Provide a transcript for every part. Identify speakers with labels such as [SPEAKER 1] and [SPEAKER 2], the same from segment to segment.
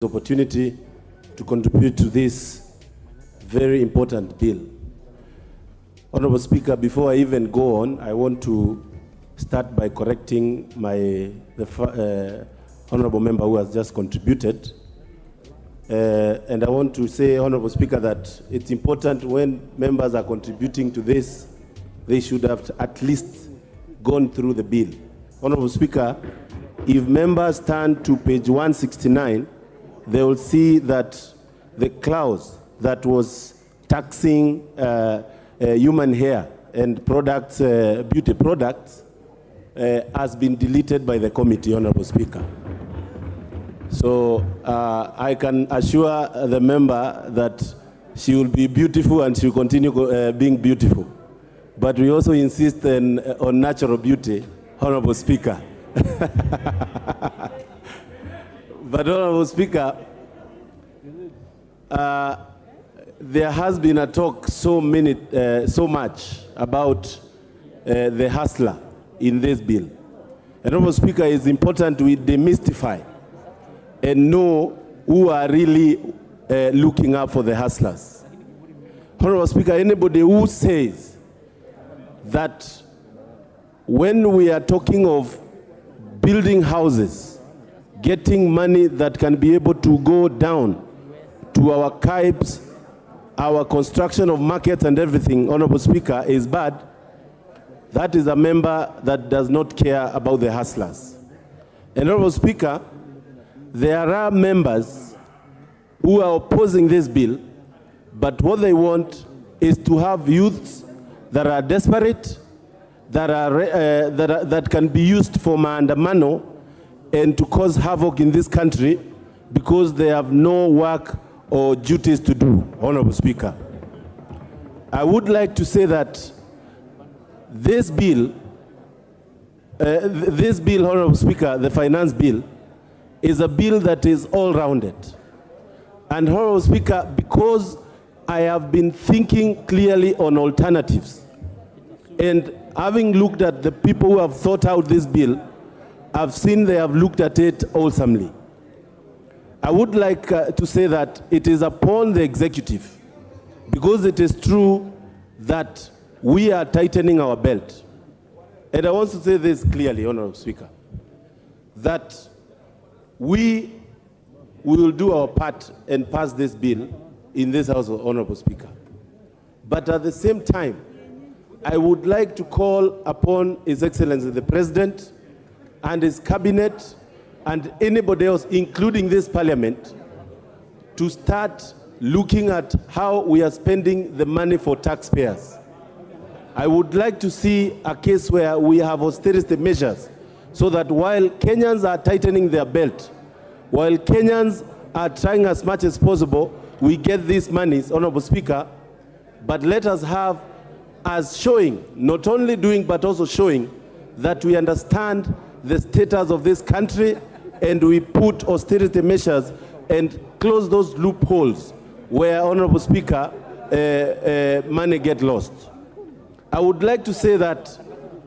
[SPEAKER 1] opportunity to contribute to this very important bill. Honorable Speaker, before I even go on, I want to start by correcting the honorable member who has just contributed. And I want to say, Honorable Speaker, that it's important when members are contributing to this, they should have at least gone through the bill. Honorable Speaker, if members turn to page 169, they will see that the clause that was taxing human hair and products, beauty products, has been deleted by the committee, Honorable Speaker. So I can assure the member that she will be beautiful and she will continue being beautiful. But we also insist on natural beauty, Honorable Speaker. But Honorable Speaker, there has been a talk so much about the hustler in this bill. And Honorable Speaker, it's important we demystify and know who are really looking up for the hustlers. Honorable Speaker, anybody who says that when we are talking of building houses, getting money that can be able to go down to our KIBs, our construction of markets and everything, Honorable Speaker, is bad, that is a member that does not care about the hustlers. And Honorable Speaker, there are members who are opposing this bill, but what they want is to have youths that are desperate, that can be used for maandamano and to cause havoc in this country because they have no work or duties to do, Honorable Speaker. I would like to say that this bill, Honorable Speaker, the finance bill, is a bill that is all-rounded. And Honorable Speaker, because I have been thinking clearly on alternatives, and having looked at the people who have thought out this bill, I've seen they have looked at it wholesomely. I would like to say that it is upon the executive, because it is true that we are tightening our belt. And I want to say this clearly, Honorable Speaker, that we will do our part and pass this bill in this House, Honorable Speaker. But at the same time, I would like to call upon His Excellency the President and his cabinet and anybody else, including this Parliament, to start looking at how we are spending the money for taxpayers. I would like to see a case where we have austerity measures so that while Kenyans are tightening their belt, while Kenyans are trying as much as possible, we get these monies, Honorable Speaker, but let us have as showing, not only doing but also showing that we understand the status of this country and we put austerity measures and close those loopholes where, Honorable Speaker, money get lost. I would like to say that,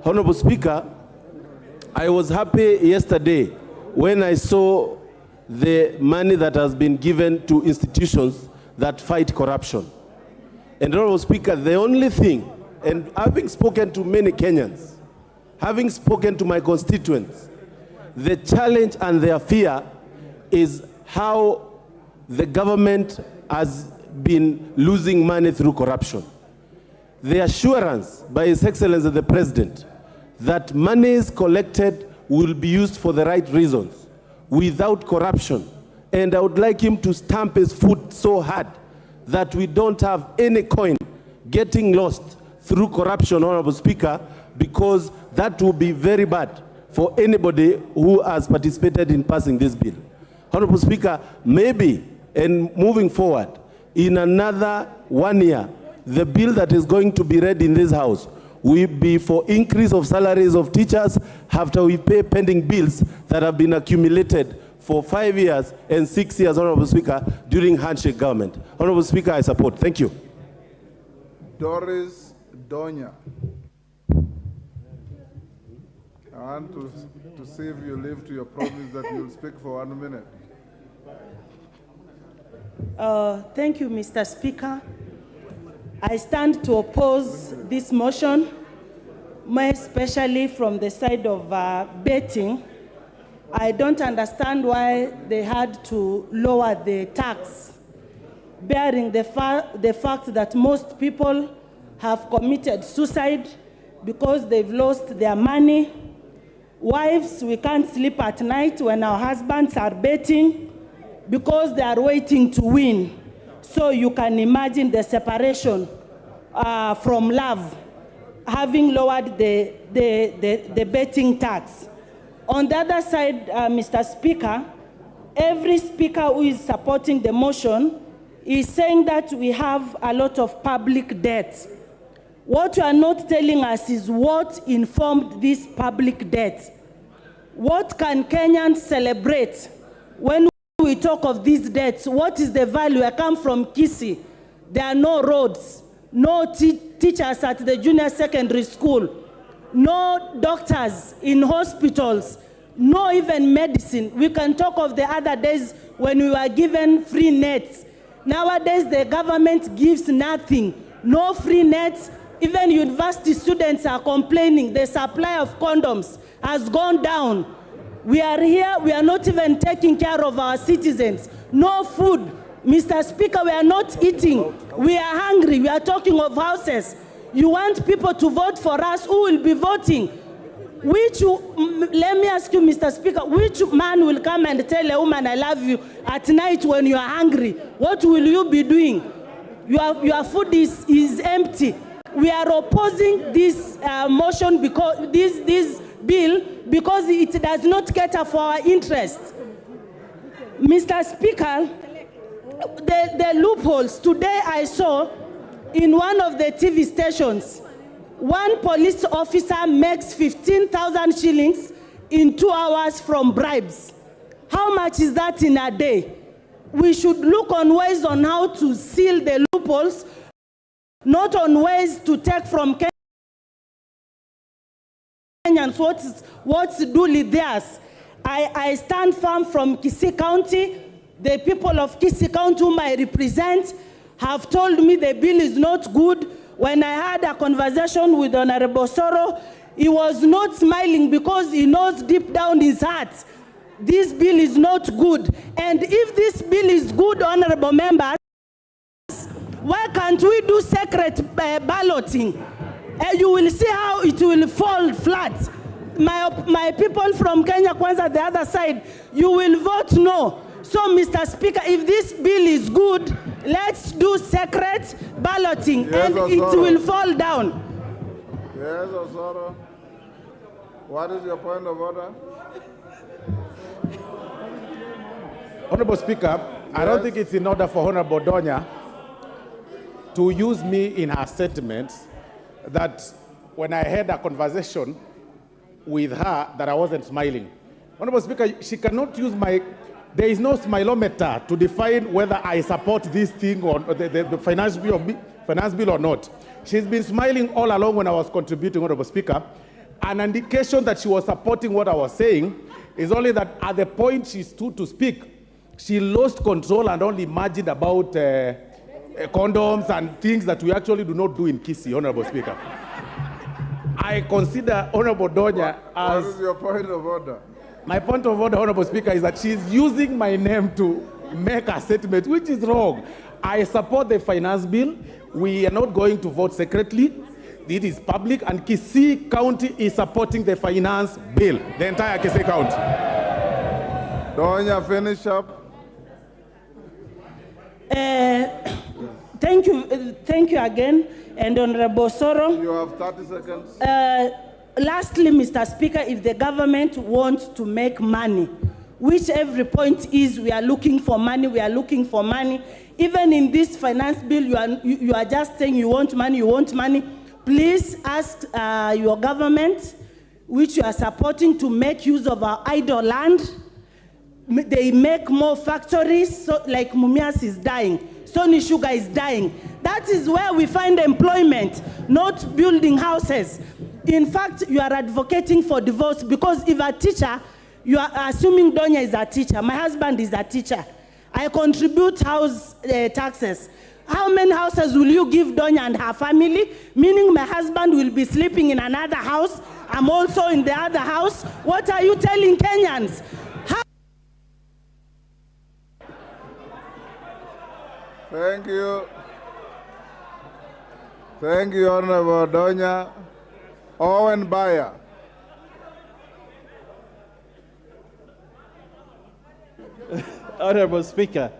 [SPEAKER 1] Honorable Speaker, I was happy yesterday when I saw the money that has been given to institutions that fight corruption. And Honorable Speaker, the only thing, and having spoken to many Kenyans, having spoken to my constituents, the challenge and their fear is how the government has been losing money through corruption. The assurance by His Excellency the President that monies collected will be used for the right reasons, without corruption. And I would like him to stamp his foot so hard that we don't have any coin getting lost through corruption, Honorable Speaker, because that will be very bad for anybody who has participated in passing this bill. Honorable Speaker, maybe, and moving forward, in another 1 year, the bill that is going to be read in this House will be for increase of salaries of teachers after we pay pending bills that have been accumulated for 5 years and 6 years, Honorable Speaker, during handshake government. Honorable Speaker, I support. Thank you.
[SPEAKER 2] Doris Donya. I want to see if you live to your promise that you'll speak for 1 minute.
[SPEAKER 3] Thank you, Mr. Speaker. I stand to oppose this motion, more especially from the side of betting. I don't understand why they had to lower the tax, bearing the fact that most people have committed suicide because they've lost their money. Wives, we can't sleep at night when our husbands are betting because they are waiting to win. So you can imagine the separation from love, having lowered the betting tax. On the other side, Mr. Speaker, every speaker who is supporting the motion is saying that we have a lot of public debt. What you are not telling us is what informed this public debt. What can Kenyans celebrate when we talk of these debts? What is the value? I come from Kisii. There are no roads, no teachers at the junior secondary school, no doctors in hospitals, no even medicine. We can talk of the other days when we were given free nets. Nowadays, the government gives nothing, no free nets. Even university students are complaining the supply of condoms has gone down. We are here, we are not even taking care of our citizens. No food. Mr. Speaker, we are not eating. We are hungry. We are talking of houses. You want people to vote for us. Who will be voting? Let me ask you, Mr. Speaker, which man will come and tell a woman, I love you, at night when you are hungry? What will you be doing? Your food is empty. We are opposing this motion, because this bill, because it does not cater for our interest. Mr. Speaker, the loopholes. Today I saw in one of the TV stations, one police officer makes 15,000 shillings in 2 hours from bribes. How much is that in a day? We should look on ways on how to seal the loopholes, not on ways to take from Kenyans what's duly theirs. I stand firm from Kisii County. The people of Kisii County whom I represent have told me the bill is not good. When I had a conversation with Honorable Soro, he was not smiling because he knows deep down his heart this bill is not good. And if this bill is good, honorable members, why can't we do secret balloting? You will see how it will fall flat. My people from Kenya Kwanza, the other side, you will vote no. So, Mr. Speaker, if this bill is good, let's do secret balloting, yes, and Osoro, it will fall down.
[SPEAKER 2] Yes, Osoro. What is your point of order?
[SPEAKER 4] Honorable Speaker, yes. I don't think it's in order for Honorable Donya to use me in her statements that when I had a conversation with her that I wasn't smiling. Honorable Speaker, she cannot use there is no smilometer to define whether I support this thing or the finance bill or not. She's been smiling all along when I was contributing, Honorable Speaker. An indication that she was supporting what I was saying is only that at the point she stood to speak, she lost control and only imagined about condoms and things that we actually do not do in Kisii, Honorable Speaker. I consider Honorable Donya as...
[SPEAKER 2] What is your point of order?
[SPEAKER 4] My point of order, Honorable Speaker, is that she's using my name to make a statement, which is wrong. I support the finance bill. We are not going to vote secretly. It is public, and Kisii County is supporting the finance bill, the entire Kisii County.
[SPEAKER 2] Donya, finish up.
[SPEAKER 3] Thank you again, and Honorable Soro.
[SPEAKER 2] You have 30 seconds.
[SPEAKER 3] Lastly, Mr. Speaker, if the government wants to make money, which every point is we are looking for money, we are looking for money. Even in this finance bill, you are just saying you want money, you want money. Please ask your government, which you are supporting, to make use of our idle land. They make more factories, so like Mumias is dying, Stony Sugar is dying. That is where we find employment, not building houses. In fact, you are advocating for divorce because if a teacher, you are assuming Donya is a teacher. My husband is a teacher. I contribute house taxes. How many houses will you give Donya and her family? Meaning my husband will be sleeping in another house. I'm also in the other house. What are you telling Kenyans?
[SPEAKER 2] Thank you. Thank you, Honorable Donya. Owen Bayer.
[SPEAKER 5] Honorable Speaker,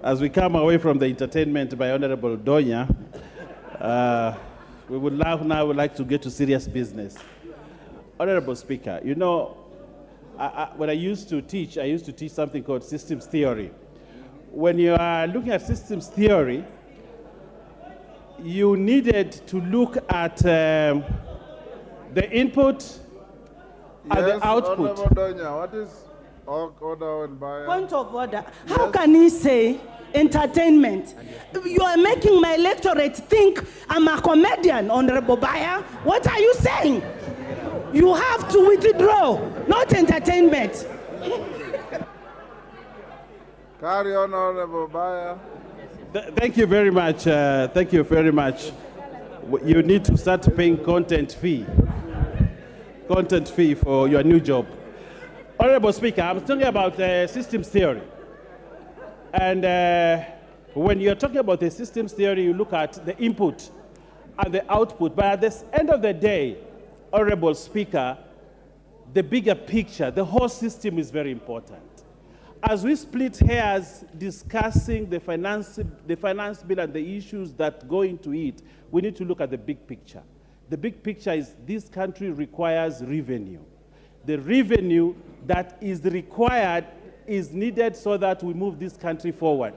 [SPEAKER 5] as we come away from the entertainment by Honorable Donya, we would now like to get to serious business. Honorable Speaker, you know, when I used to teach something called systems theory. When you are looking at systems theory, you needed to look at the input and the output.
[SPEAKER 2] Honorable Donya, what is order and buyer?
[SPEAKER 3] Point of order. How can he say entertainment? You are making my electorate think I'm a comedian, Honorable Bayer. What are you saying? You have to withdraw, not entertainment.
[SPEAKER 2] Carry on, Honorable Bayer.
[SPEAKER 5] Thank you very much. Thank you very much. You need to start paying content fee for your new job. Honorable Speaker, I'm talking about systems theory. And when you're talking about the systems theory, you look at the input and the output. But at the end of the day, Honorable Speaker, the bigger picture, the whole system is very important. As we split hairs discussing the finance bill and the issues that go into it, we need to look at the big picture. The big picture is this country requires revenue. The revenue that is required is needed so that we move this country forward.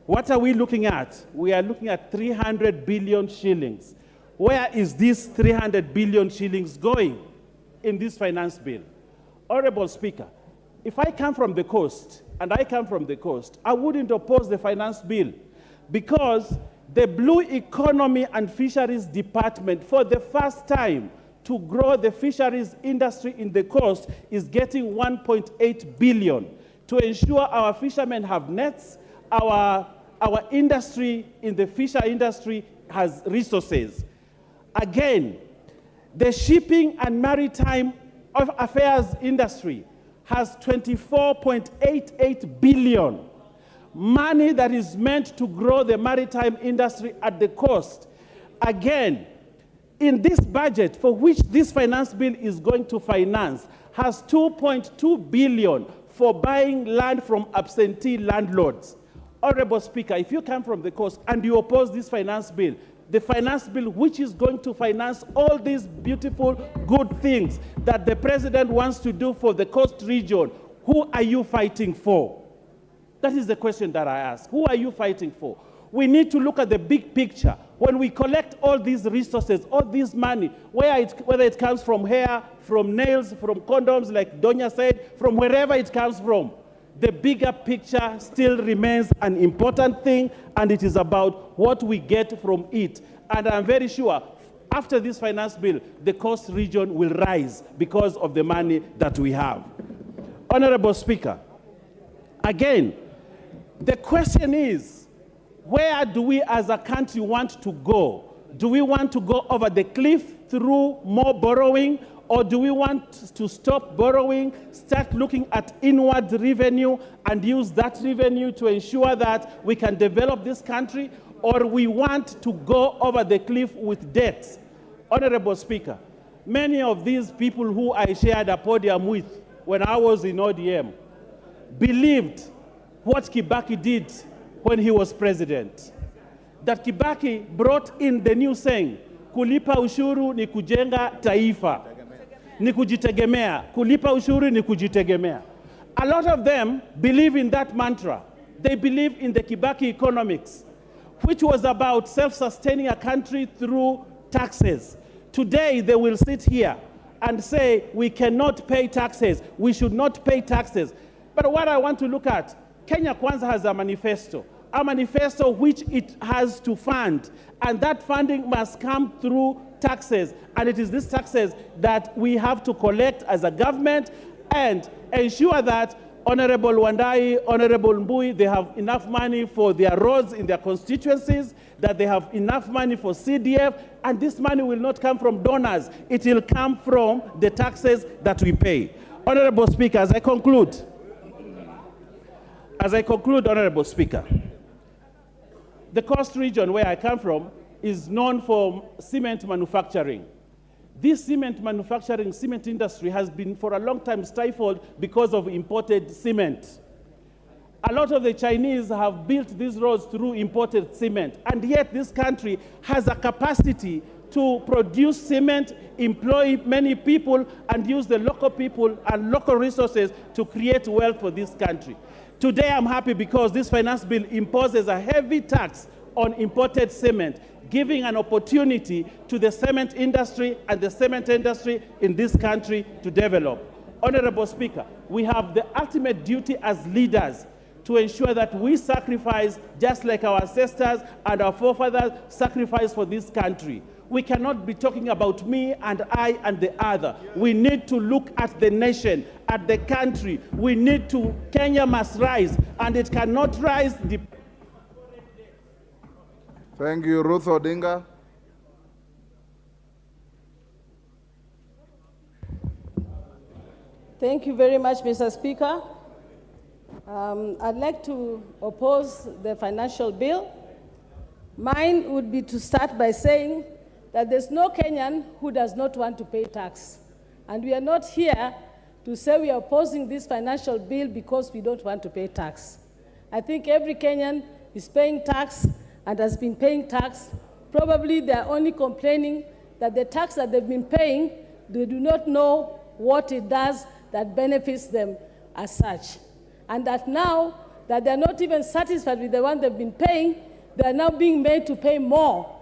[SPEAKER 5] What are we looking at? We are looking at 300 billion shillings. Where is this 300 billion shillings going in this finance bill? Honorable Speaker, if I come from the coast, and I come from the coast, I wouldn't oppose the finance bill because the Blue Economy and Fisheries Department, for the first time, to grow the fisheries industry in the coast is getting 1.8 billion to ensure our fishermen have nets, our industry in the fisher industry has resources. Again, the shipping and maritime affairs industry has 24.88 billion, money that is meant to grow the maritime industry at the coast. Again, in this budget, for which this finance bill is going to finance, has 2.2 billion for buying land from absentee landlords. Honorable Speaker, if you come from the coast and you oppose this finance bill, the finance bill which is going to finance all these beautiful, good things that the president wants to do for the coast region, who are you fighting for? That is the question that I ask. Who are you fighting for? We need to look at the big picture. When we collect all these resources, all this money, whether it comes from hair, from nails, from condoms, like Donya said, from wherever it comes from, the bigger picture still remains an important thing, and it is about what we get from it. And I'm very sure after this finance bill, the coast region will rise because of the money that we have. Honorable Speaker, again, the question is, where do we as a country want to go? Do we want to go over the cliff through more borrowing, or do we want to stop borrowing, start looking at inward revenue and use that revenue to ensure that we can develop this country, or we want to go over the cliff with debts? Honorable Speaker, many of these people who I shared a podium with when I was in ODM believed what Kibaki did when he was president. That Kibaki brought in the new saying, kulipa ushuru ni kujenga taifa, ni kujitegemea. Kulipa ushuru ni kujitegemea. A lot of them believe in that mantra. They believe in the Kibaki economics, which was about self-sustaining a country through taxes. Today, they will sit here and say, we cannot pay taxes. We should not pay taxes. But what I want to look at, Kenya Kwanza has a manifesto which it has to fund, and that funding must come through taxes, and it is these taxes that we have to collect as a government and ensure that Honorable Wandai, Honorable Mbui, they have enough money for their roads in their constituencies, that they have enough money for CDF, and this money will not come from donors. It will come from the taxes that we pay. Honorable Speaker, as I conclude, Honorable Speaker, the coast region where I come from is known for cement manufacturing. This cement industry has been for a long time stifled because of imported cement. A lot of the Chinese have built these roads through imported cement, and yet this country has a capacity to produce cement, employ many people, and use the local people and local resources to create wealth for this country. Today I'm happy because this finance bill imposes a heavy tax on imported cement, giving an opportunity to the cement industry and the cement industry in this country to develop. Honorable Speaker, we have the ultimate duty as leaders to ensure that we sacrifice just like our ancestors and our forefathers sacrificed for this country. We cannot be talking about me and I and the other. We need to look at the nation, at the country. Kenya must rise, and it cannot rise.
[SPEAKER 2] Thank you, Ruth Odinga.
[SPEAKER 6] Thank you very much, Mr. Speaker. I'd like to oppose the financial bill. Mine would be to start by saying that there's no Kenyan who does not want to pay tax. And we are not here to say we are opposing this financial bill because we don't want to pay tax. I think every Kenyan is paying tax and has been paying tax. Probably they are only complaining that the tax that they've been paying, they do not know what it does that benefits them as such. And that now that they're not even satisfied with the one they've been paying, they're now being made to pay more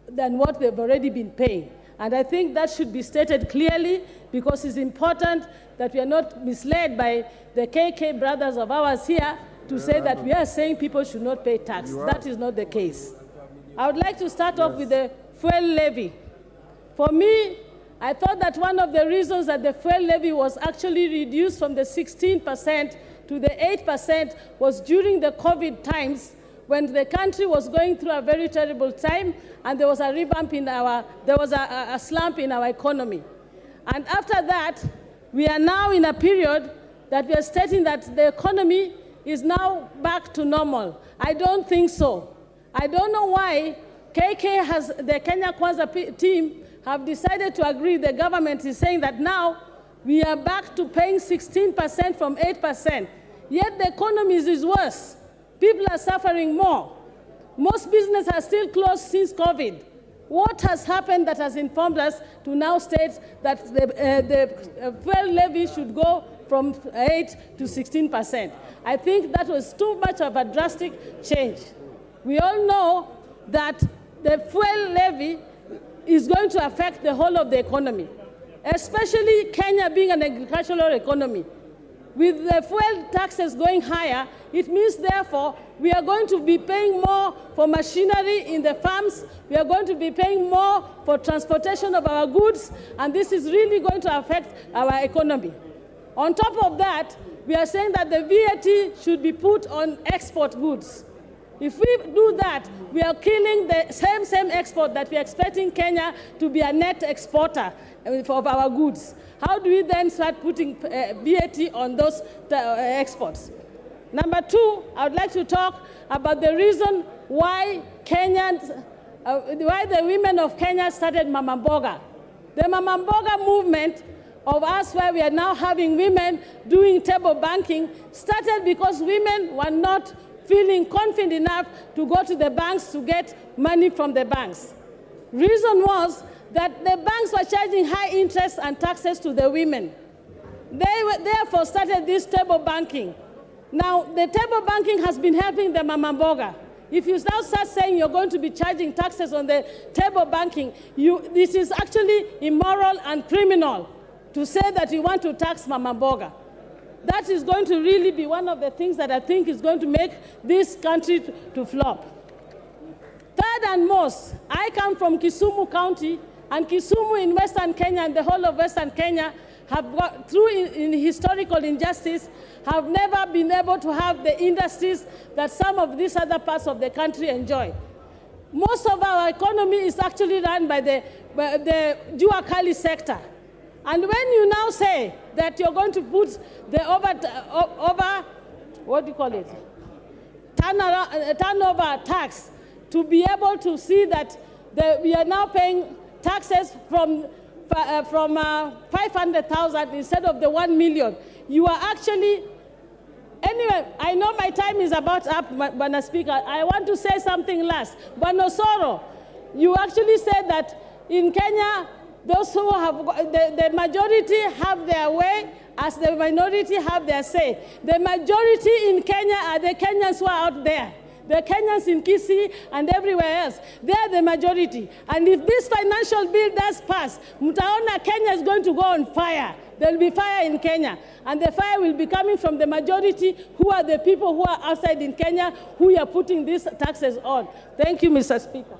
[SPEAKER 6] than what they've already been paying. And I think that should be stated clearly, because it's important that we are not misled by the KK brothers of ours here to say that we are saying people should not pay tax. That is not the case. I would like to start off with the fuel levy. For me, I thought that one of the reasons that the fuel levy was actually reduced from the 16% to the 8% was during the COVID times, when the country was going through a very terrible time, and there was a revamp in a slump in our economy. And after that, we are now in a period that we are stating that the economy is now back to normal. I don't think so. I don't know why the Kenya KWANZA team have decided to agree. The government is saying that now we are back to paying 16% from 8%. Yet the economy is worse. People are suffering more. Most businesses are still closed since COVID. What has happened that has informed us to now state that the fuel levy should go from 8 to 16%? I think that was too much of a drastic change. We all know that the fuel levy is going to affect the whole of the economy, especially Kenya being an agricultural economy. With the fuel taxes going higher, it means, therefore, we are going to be paying more for machinery in the farms. We are going to be paying more for transportation of our goods, and this is really going to affect our economy. On top of that, we are saying that the VAT should be put on export goods. If we do that, we are killing the same export that we are expecting Kenya to be a net exporter of our goods. How do we then start putting VAT on those exports? Number two, I would like to talk about the reason why why the women of Kenya started Mama Mboga. The Mama Mboga movement of us, where we are now having women doing table banking, started because women were not feeling confident enough to go to the banks to get money from the banks. Reason was that the banks were charging high interest and taxes to the women. They therefore started this table banking. Now, the table banking has been helping the Mama Mboga. If you now start saying you're going to be charging taxes on the table banking, this is actually immoral and criminal to say that you want to tax Mama Mboga. That is going to really be one of the things that I think is going to make this country to flop. Third and most, I come from Kisumu County, and Kisumu in Western Kenya and the whole of Western Kenya have got through in historical injustice, have never been able to have the industries that some of these other parts of the country enjoy. Most of our economy is actually run by the Jua Kali sector. And when you now say that you're going to put the turnover tax to be able to see that we are now paying taxes from 500,000 instead of the 1 million, you are actually. Anyway, I know my time is about up, Bwana Speaker. I want to say something last. Bwana Osoro, you actually said that in Kenya, those who have, the majority have their way, as the minority have their say. The majority in Kenya are the Kenyans who are out there. The Kenyans in Kisii and everywhere else, they are the majority. And if this financial bill does pass, mtaona Kenya is going to go on fire. There will be fire in Kenya. And the fire will be coming from the majority, who are the people who are outside in Kenya, who are putting these taxes on. Thank you, Mr. Speaker.